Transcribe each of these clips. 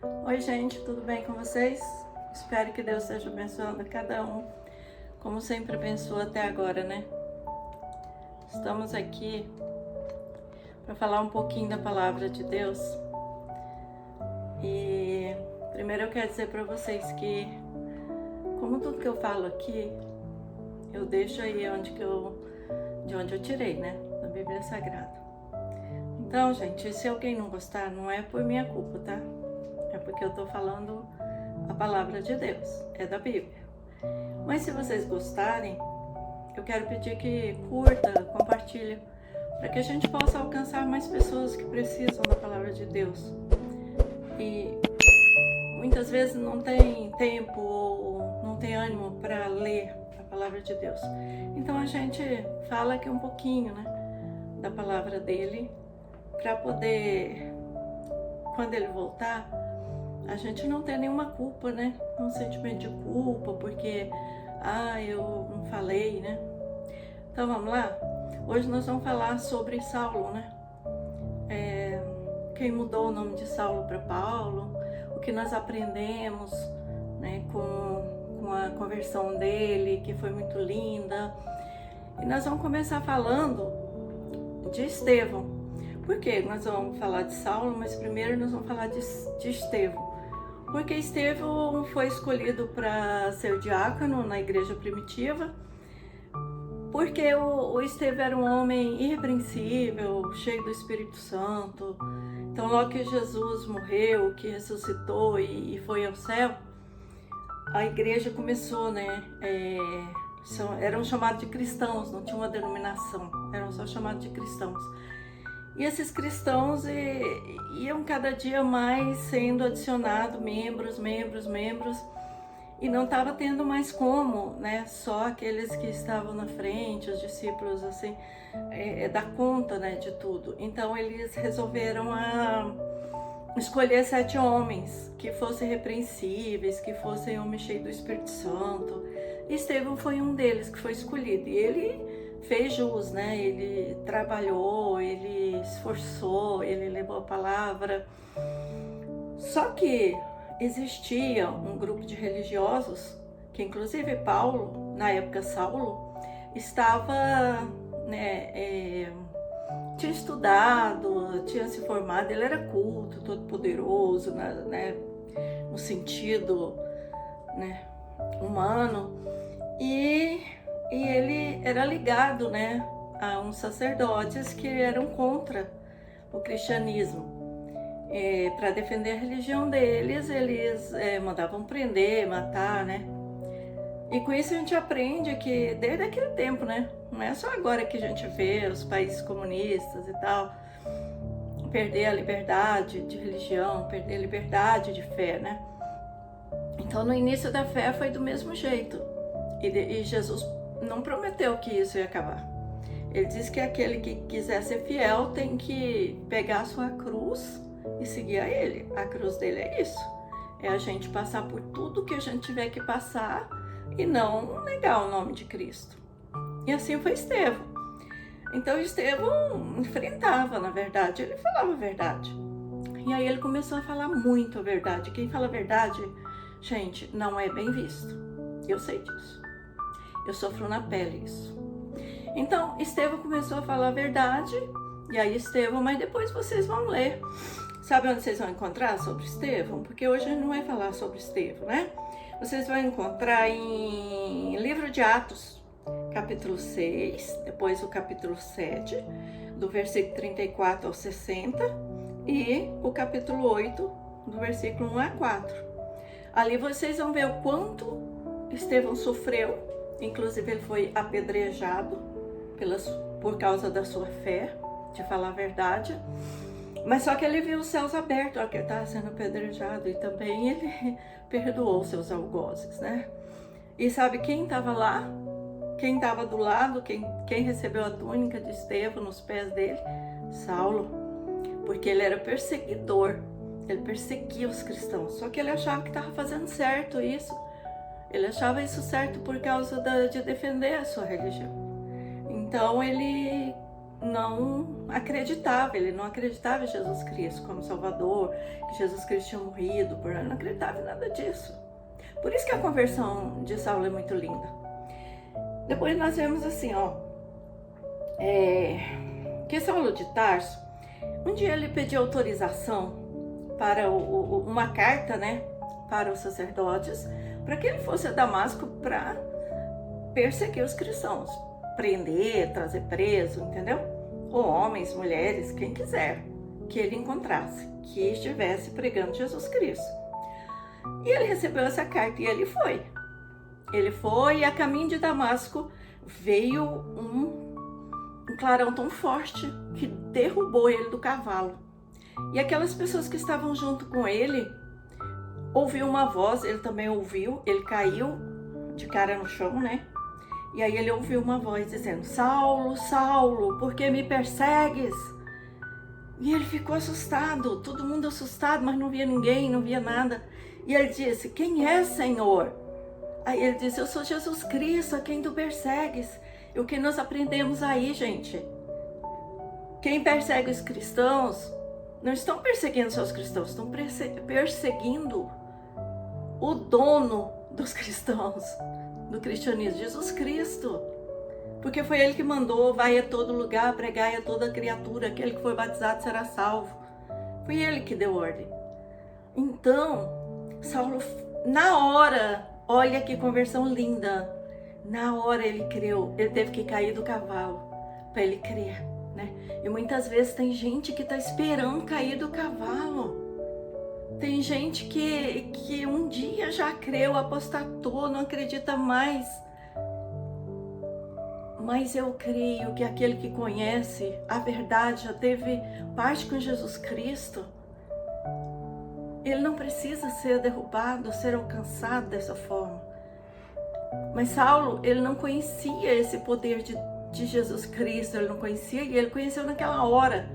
Oi, gente, tudo bem com vocês? Espero que Deus esteja abençoando a cada um, como sempre abençoou até agora, né? Estamos aqui para falar um pouquinho da palavra de Deus. E primeiro eu quero dizer para vocês que, como tudo que eu falo aqui, eu deixo aí de onde eu tirei, né? Da Bíblia Sagrada. Então, gente, se alguém não gostar, não é por minha culpa, tá? É porque eu tô falando a palavra de Deus, é da Bíblia. Mas se vocês gostarem, eu quero pedir que curta, compartilhe, para que a gente possa alcançar mais pessoas que precisam da palavra de Deus. E muitas vezes não tem tempo ou não tem ânimo para ler a palavra de Deus. Então a gente fala aqui um pouquinho, né, da palavra dele, para poder, quando ele voltar, a gente não ter nenhuma culpa, né? Um sentimento de culpa, porque, eu não falei, né? Então vamos lá? Hoje nós vamos falar sobre Saulo, né? Quem mudou o nome de Saulo para Paulo, o que nós aprendemos, né, com a conversão dele, que foi muito linda. E nós vamos começar falando de Estevão. Por que nós vamos falar de Saulo, mas primeiro nós vamos falar de Estevão? Porque Estevão foi escolhido para ser diácono na igreja primitiva, porque o Estevão era um homem irrepreensível, cheio do Espírito Santo. Então, logo que Jesus morreu, que ressuscitou e foi ao céu, a igreja começou, né? Eram chamados de cristãos, não tinha uma denominação, eram só chamados de cristãos. E esses cristãos iam cada dia mais sendo adicionados membros, e não estava tendo mais como, né, só aqueles que estavam na frente, os discípulos, assim, dar conta, né, de tudo. Então eles resolveram escolher 7 homens que fossem repreensíveis, que fossem homens cheios do Espírito Santo. E Estevão foi um deles que foi escolhido, e ele fez jus, né? Ele trabalhou, ele esforçou, ele levou a palavra. Só que existia um grupo de religiosos, que inclusive Paulo, na época Saulo, estava, né, tinha estudado, tinha se formado, ele era culto, todo poderoso, né, no sentido, né, humano, e ele era ligado, né, a uns sacerdotes que eram contra o cristianismo. Para defender a religião deles, eles mandavam prender, matar, né? E com isso a gente aprende que desde aquele tempo, né, não é só agora que a gente vê os países comunistas e tal, perder a liberdade de religião, perder a liberdade de fé, né? Então no início da fé foi do mesmo jeito. E Jesus não prometeu que isso ia acabar. Ele disse que aquele que quiser ser fiel tem que pegar a sua cruz e seguir a ele. A cruz dele é isso. É a gente passar por tudo que a gente tiver que passar e não negar o nome de Cristo. E assim foi Estevão. Então Estevão enfrentava, na verdade, ele falava a verdade. E aí ele começou a falar muito a verdade. Quem fala a verdade, gente, não é bem visto. Eu sei disso. Eu sofro na pele isso. Então, Estevão começou a falar a verdade, e aí Estevão, mas depois vocês vão ler. Sabe onde vocês vão encontrar sobre Estevão? Porque hoje a gente não vai falar sobre Estevão, né? Vocês vão encontrar em livro de Atos, capítulo 6, depois o capítulo 7, do versículo 34 ao 60, e o capítulo 8, do versículo 1 a 4. Ali vocês vão ver o quanto Estevão sofreu. Inclusive ele foi apedrejado por causa da sua fé, de falar a verdade. Mas só que ele viu os céus abertos, na hora que ele estava sendo apedrejado, e também ele perdoou seus algozes, né? E sabe quem estava lá? Quem estava do lado, quem recebeu a túnica de Estevão nos pés dele? Saulo, porque ele era perseguidor, ele perseguia os cristãos, só que ele achava que estava fazendo certo isso. Ele achava isso certo por causa de defender a sua religião. Então ele não acreditava, ele não acreditava em Jesus Cristo como Salvador, que Jesus Cristo tinha morrido por ele, não acreditava em nada disso. Por isso que a conversão de Saulo é muito linda. Depois nós vemos assim, que Saulo de Tarso, um dia ele pediu autorização para uma carta, né, para os sacerdotes, para que ele fosse a Damasco para perseguir os cristãos, prender, trazer preso, entendeu? Ou homens, mulheres, quem quiser que ele encontrasse, que estivesse pregando Jesus Cristo. E ele recebeu essa carta e ele foi. Ele foi, e a caminho de Damasco veio um clarão tão forte que derrubou ele do cavalo. E aquelas pessoas que estavam junto com ele ouviu uma voz, ele também ouviu, ele caiu de cara no chão, né? E aí ele ouviu uma voz dizendo: Saulo, Saulo, por que me persegues? E ele ficou assustado, todo mundo assustado, mas não via ninguém, não via nada. E ele disse: quem é, Senhor? Aí ele disse: eu sou Jesus Cristo, a quem tu persegues. E o que nós aprendemos aí, gente? Quem persegue os cristãos, não estão perseguindo só os cristãos, estão perseguindo o dono dos cristãos, do cristianismo, Jesus Cristo. Porque foi ele que mandou: vai a todo lugar, pregai a toda criatura, aquele que foi batizado será salvo. Foi ele que deu ordem. Então, Saulo, na hora, olha que conversão linda, na hora ele creu, ele teve que cair do cavalo para ele crer, né? E muitas vezes tem gente que está esperando cair do cavalo. Tem gente que um dia já creu, apostatou, não acredita mais. Mas eu creio que aquele que conhece a verdade, já teve parte com Jesus Cristo, ele não precisa ser derrubado, ser alcançado dessa forma. Mas Saulo, ele não conhecia esse poder de Jesus Cristo, ele não conhecia, e ele conheceu naquela hora.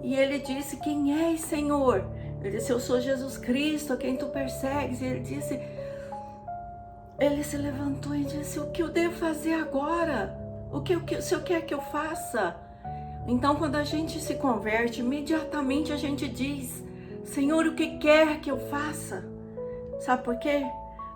E ele disse: quem és, Senhor? Ele disse: eu sou Jesus Cristo, a quem tu persegues. E ele se levantou e disse: o que eu devo fazer agora? O que o Senhor quer que eu faça? Então, quando a gente se converte, imediatamente a gente diz: Senhor, o que quer que eu faça? Sabe por quê?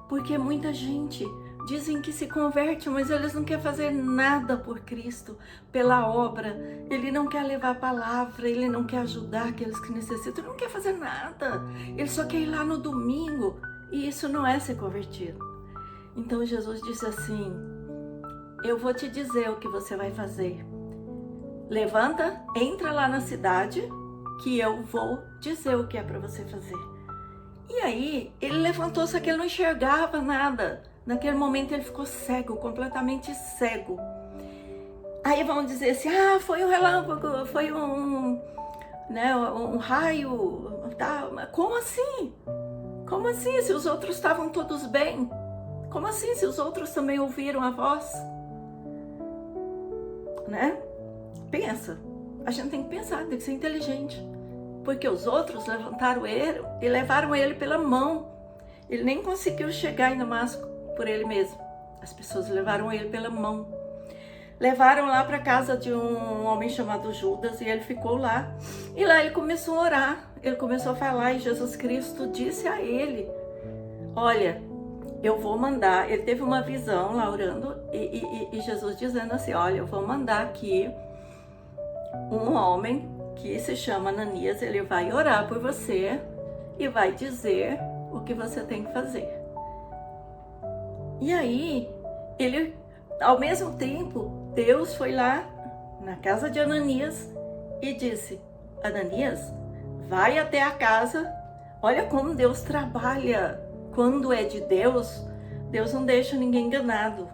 Porque muita gente dizem que se converte, mas eles não querem fazer nada por Cristo, pela obra. Ele não quer levar a palavra, ele não quer ajudar aqueles que necessitam, ele não quer fazer nada. Ele só quer ir lá no domingo, e isso não é ser convertido. Então Jesus disse assim: eu vou te dizer o que você vai fazer. Levanta, entra lá na cidade, que eu vou dizer o que é para você fazer. E aí, ele levantou, só que ele não enxergava nada. Naquele momento ele ficou cego, completamente cego. Aí vão dizer assim: foi um relâmpago, foi um raio. Tá? Como assim? Como assim, se os outros estavam todos bem? Como assim, se os outros também ouviram a voz? Né? Pensa, a gente tem que pensar, tem que ser inteligente. Porque os outros levantaram ele e levaram ele pela mão. Ele nem conseguiu chegar em Damasco por ele mesmo. As pessoas levaram ele pela mão. Levaram lá para casa de um homem chamado Judas, e ele ficou lá. E lá ele começou a orar, ele começou a falar, e Jesus Cristo disse a ele: olha, eu vou mandar. Ele teve uma visão lá orando, e Jesus dizendo assim: olha, eu vou mandar aqui um homem que se chama Ananias, ele vai orar por você e vai dizer o que você tem que fazer. E aí, ele, ao mesmo tempo, Deus foi lá na casa de Ananias e disse: Ananias, vai até a casa. Olha como Deus trabalha. Quando é de Deus, Deus não deixa ninguém enganado.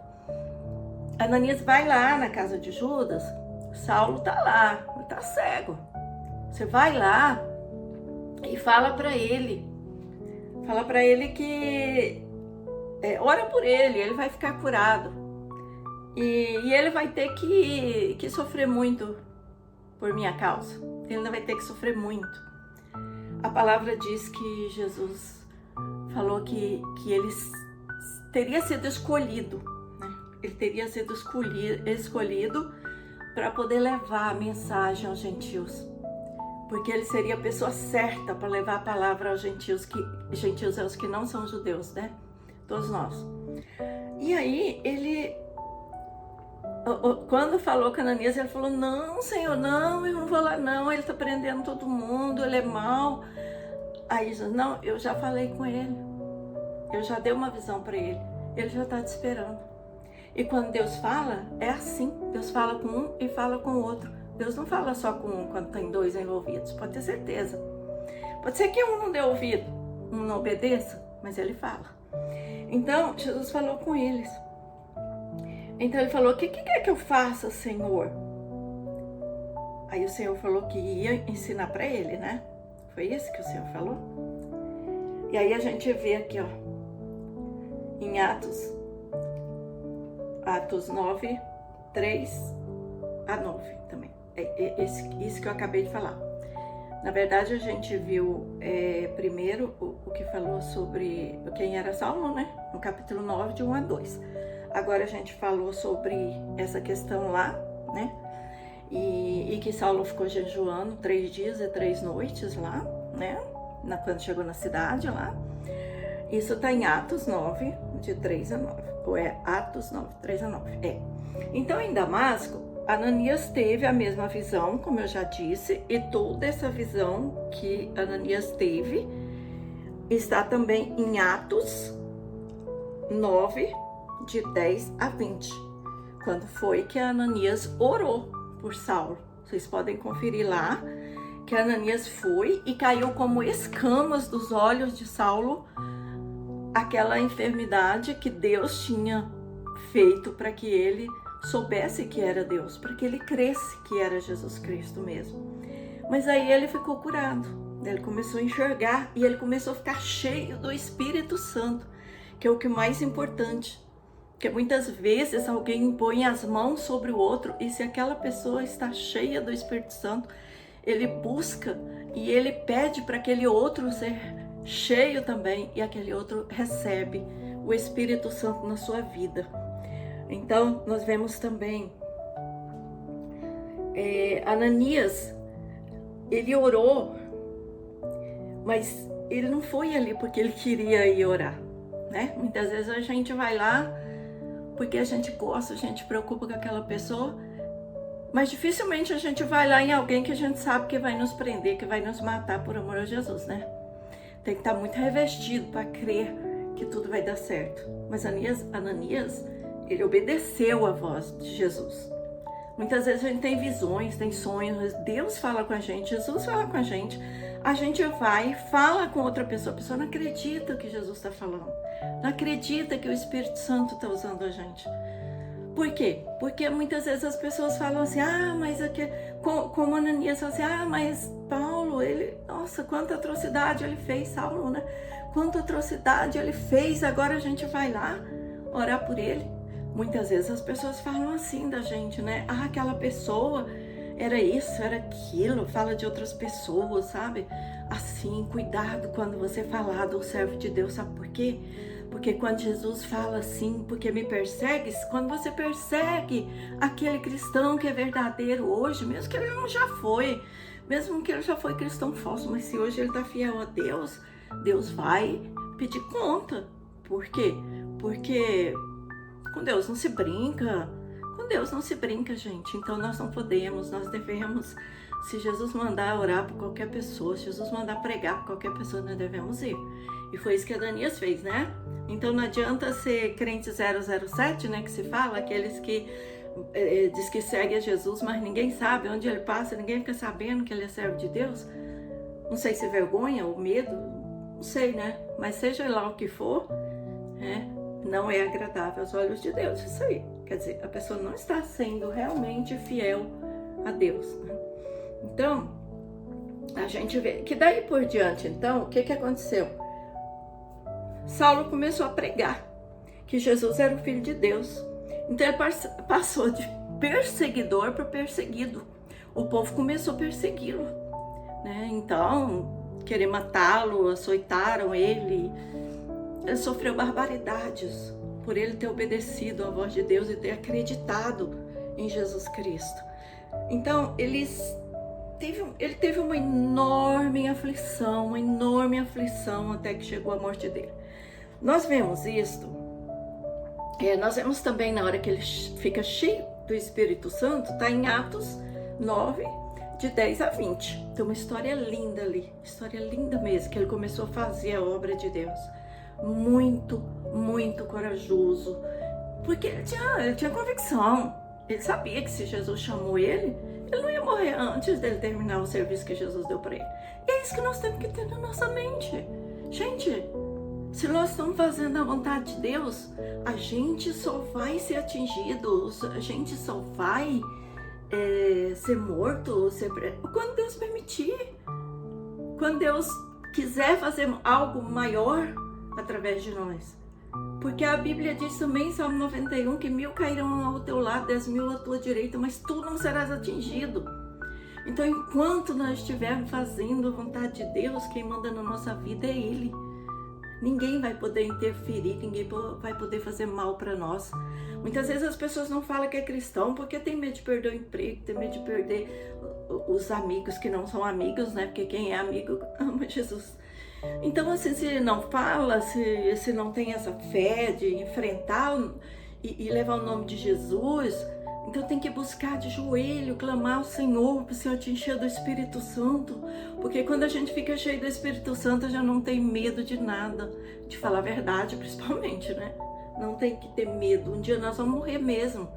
Ananias vai lá na casa de Judas. Saulo tá lá, ele tá cego. Você vai lá e fala para ele que ora por ele vai ficar curado. E ele vai ter que sofrer muito por minha causa. Ele não vai ter que sofrer muito. A palavra diz que Jesus falou que ele teria sido escolhido, né? Ele teria sido escolhido para poder levar a mensagem aos gentios. Porque ele seria a pessoa certa para levar a palavra aos gentios, que gentios é os que não são judeus, né? Todos nós. E aí ele, quando falou com Ananias, ele falou: não, Senhor, não, eu não vou lá não, ele está prendendo todo mundo, ele é mau. Aí Jesus: não, eu já falei com ele, eu já dei uma visão para ele já está te esperando. E quando Deus fala, é assim, Deus fala com um e fala com o outro. Deus não fala só com um quando tem dois envolvidos, pode ter certeza. Pode ser que um não dê ouvido, um não obedeça, mas ele fala. Então, Jesus falou com eles. Então ele falou: o que quer que eu faça, Senhor? Aí o Senhor falou que ia ensinar para ele, né? Foi isso que o Senhor falou? E aí a gente vê aqui, ó, em Atos 9, 3 a 9 também. É isso que eu acabei de falar. Na verdade, a gente viu primeiro o que falou sobre quem era Saulo, né? No capítulo 9, de 1 a 2. Agora a gente falou sobre essa questão lá, né? E que Saulo ficou jejuando 3 dias e 3 noites lá, né? Quando chegou na cidade lá. Isso está em Atos 9, de 3 a 9. Ou é Atos 9, 3 a 9. É. Então, em Damasco, Ananias teve a mesma visão, como eu já disse, e toda essa visão que Ananias teve está também em Atos 9, de 10 a 20. Quando foi que Ananias orou por Saulo. Vocês podem conferir lá que Ananias foi e caiu como escamas dos olhos de Saulo aquela enfermidade que Deus tinha feito para que ele soubesse que era Deus, para que ele cresce que era Jesus Cristo mesmo. Mas aí ele ficou curado, ele começou a enxergar e ele começou a ficar cheio do Espírito Santo, que é o que mais importante, porque muitas vezes alguém impõe as mãos sobre o outro e se aquela pessoa está cheia do Espírito Santo, ele busca e ele pede para aquele outro ser cheio também, e aquele outro recebe o Espírito Santo na sua vida. Então, nós vemos também Ananias, ele orou, mas ele não foi ali porque ele queria ir orar, né? Muitas vezes a gente vai lá porque a gente gosta, a gente preocupa com aquela pessoa, mas dificilmente a gente vai lá em alguém que a gente sabe que vai nos prender, que vai nos matar por amor a Jesus, né? Tem que estar muito revestido para crer que tudo vai dar certo. Mas Ananias, ele obedeceu a voz de Jesus. Muitas vezes a gente tem visões, tem sonhos, Deus fala com a gente, Jesus fala com a gente vai, fala com outra pessoa, a pessoa não acredita que Jesus está falando, não acredita que o Espírito Santo está usando a gente. Por quê? Porque muitas vezes as pessoas falam assim: mas aqui, como Ananias fala assim: mas Paulo, nossa, quanta atrocidade ele fez, Saulo, né? Quanta atrocidade ele fez, agora a gente vai lá orar por ele. Muitas vezes as pessoas falam assim da gente, né? Aquela pessoa era isso, era aquilo, fala de outras pessoas, sabe? Assim, cuidado quando você falar do servo de Deus, sabe por quê? Porque quando Jesus fala assim, porque me persegues, quando você persegue aquele cristão que é verdadeiro hoje, mesmo que ele não já foi, mesmo que ele já foi cristão falso, mas se hoje ele está fiel a Deus, Deus vai pedir conta. Por quê? Porque com Deus não se brinca, gente. Então nós não podemos, nós devemos, se Jesus mandar orar por qualquer pessoa, se Jesus mandar pregar por qualquer pessoa, nós devemos ir. E foi isso que Ananias fez, né? Então não adianta ser crente 007, né? Que se fala, aqueles que diz que segue a Jesus, mas ninguém sabe onde ele passa, ninguém fica sabendo que ele é servo de Deus. Não sei se vergonha ou medo, não sei, né? Mas seja lá o que for, não é agradável aos olhos de Deus, isso aí. Quer dizer, a pessoa não está sendo realmente fiel a Deus, né? Então, a gente vê que daí por diante, então, o que aconteceu? Saulo começou a pregar que Jesus era o Filho de Deus. Então ele passou de perseguidor para perseguido. O povo começou a persegui-lo, né? Então, querer matá-lo, açoitaram ele. Ele sofreu barbaridades por ele ter obedecido à voz de Deus e ter acreditado em Jesus Cristo. Então, ele teve uma enorme aflição até que chegou a morte dele. Nós vemos isto, nós vemos também na hora que ele fica cheio do Espírito Santo, está em Atos 9, de 10 a 20. Tem uma história linda ali, história linda mesmo, que ele começou a fazer a obra de Deus. Muito, muito corajoso, porque ele tinha convicção. Ele sabia que se Jesus chamou ele não ia morrer antes dele terminar o serviço que Jesus deu para ele. E é isso que nós temos que ter na nossa mente. Gente, se nós estamos fazendo a vontade de Deus, a gente só vai ser atingido, a gente só vai ser morto quando Deus permitir. Quando Deus quiser fazer algo maior através de nós. Porque a Bíblia diz também, Salmo 91, que 1000 cairão ao teu lado, 10.000 à tua direita, mas tu não serás atingido. Então, enquanto nós estivermos fazendo a vontade de Deus, quem manda na nossa vida é Ele. Ninguém vai poder interferir, ninguém vai poder fazer mal para nós. Muitas vezes as pessoas não falam que é cristão porque tem medo de perder o emprego, tem medo de perder os amigos que não são amigos, né? Porque quem é amigo ama Jesus. Então, assim, se não fala, se não tem essa fé de enfrentar e levar o nome de Jesus, então tem que buscar de joelho, clamar ao Senhor, para o Senhor te encher do Espírito Santo, porque quando a gente fica cheio do Espírito Santo, já não tem medo de nada, de falar a verdade, principalmente, né? Não tem que ter medo, um dia nós vamos morrer mesmo,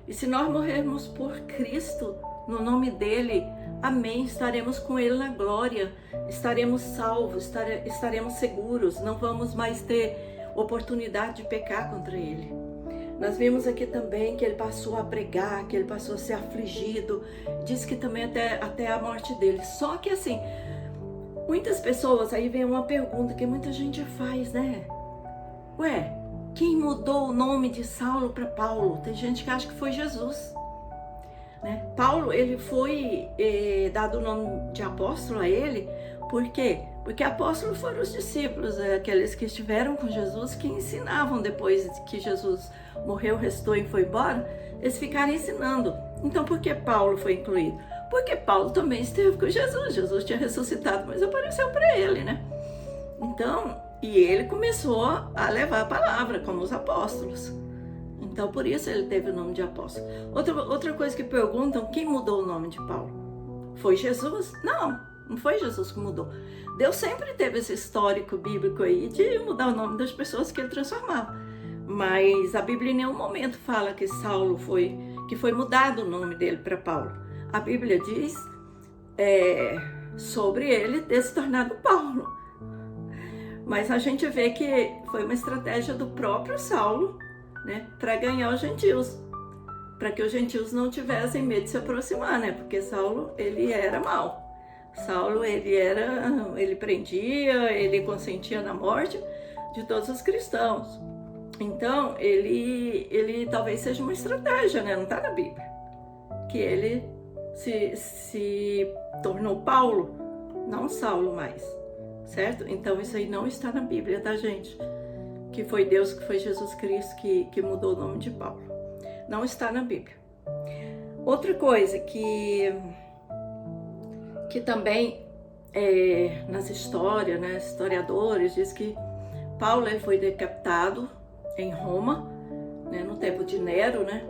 e se nós morrermos por Cristo, no nome dEle, amém, estaremos com Ele na glória, estaremos salvos, estaremos seguros, não vamos mais ter oportunidade de pecar contra Ele. Nós vimos aqui também que Ele passou a pregar, que Ele passou a ser afligido, diz que também até a morte dele. Só que assim, muitas pessoas, aí vem uma pergunta que muita gente faz, né? Ué, quem mudou o nome de Saulo para Paulo? Tem gente que acha que foi Jesus. Né? Paulo, ele foi dado o nome de apóstolo a ele, por quê? Porque apóstolos foram os discípulos, aqueles que estiveram com Jesus, que ensinavam depois que Jesus morreu, restou e foi embora, eles ficaram ensinando. Então, por que Paulo foi incluído? Porque Paulo também esteve com Jesus, Jesus tinha ressuscitado, mas apareceu para ele, né? Então, e ele começou a levar a palavra, como os apóstolos. Então, por isso ele teve o nome de apóstolo. Outra coisa que perguntam, quem mudou o nome de Paulo? Foi Jesus? Não foi Jesus que mudou. Deus sempre teve esse histórico bíblico aí de mudar o nome das pessoas que ele transformava. Mas a Bíblia em nenhum momento fala que Saulo foi mudado o nome dele para Paulo. A Bíblia diz sobre ele ter se tornado Paulo. Mas a gente vê que foi uma estratégia do próprio Saulo, né, para ganhar os gentios, para que os gentios não tivessem medo de se aproximar, né, porque Saulo, ele era mau. Saulo, ele prendia, ele consentia na morte de todos os cristãos. Então, ele talvez seja uma estratégia, né, não está na Bíblia, que ele se tornou Paulo, não Saulo mais, certo? Então, isso aí não está na Bíblia, tá, gente? Que foi Deus, que foi Jesus Cristo que mudou o nome de Paulo. Não está na Bíblia. Outra coisa que também nas histórias, né, historiadores, diz que Paulo foi decapitado em Roma, né, no tempo de Nero, né,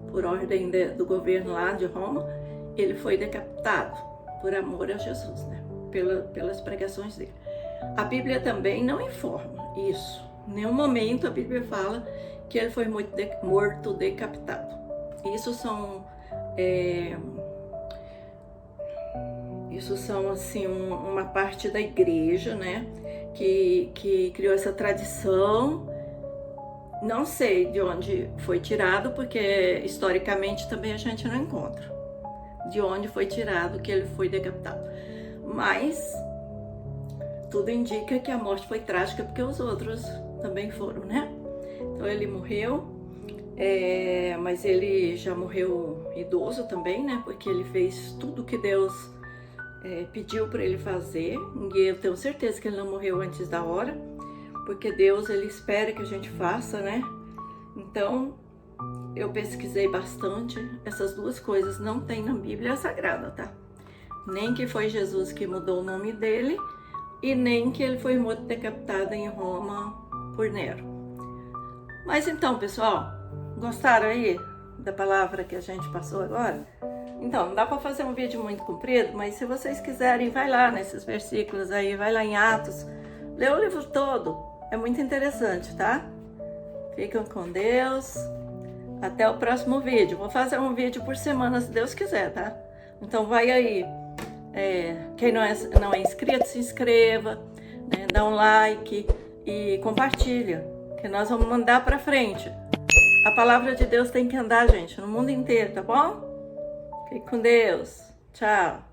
por ordem do governo lá de Roma. Ele foi decapitado por amor a Jesus, né, pelas pregações dele. A Bíblia também não informa isso. Em nenhum momento a Bíblia fala que ele foi morto decapitado. Isso são assim uma parte da igreja, né, que criou essa tradição. Não sei de onde foi tirado, porque historicamente também a gente não encontra de onde foi tirado que ele foi decapitado. Mas tudo indica que a morte foi trágica, porque os outros também foram, né? Então ele morreu, mas ele já morreu idoso também, né? Porque ele fez tudo que Deus pediu para ele fazer. E eu tenho certeza que ele não morreu antes da hora, porque Deus, ele espera que a gente faça, né? Então, eu pesquisei bastante, essas duas coisas não tem na Bíblia Sagrada, tá? Nem que foi Jesus que mudou o nome dele e nem que ele foi morto decapitado em Roma por Nero. Mas então, pessoal, gostaram aí da palavra que a gente passou agora? Então, não dá para fazer um vídeo muito comprido, mas se vocês quiserem, vai lá nesses versículos aí, vai lá em Atos, lê o livro todo, é muito interessante, tá? Fiquem com Deus, até o próximo vídeo. Vou fazer um vídeo por semana, se Deus quiser, tá? Então vai aí, quem não é inscrito, se inscreva, né? Dá um like e compartilha, que nós vamos mandar para frente. A palavra de Deus tem que andar, gente, no mundo inteiro, tá bom? Fique com Deus. Tchau.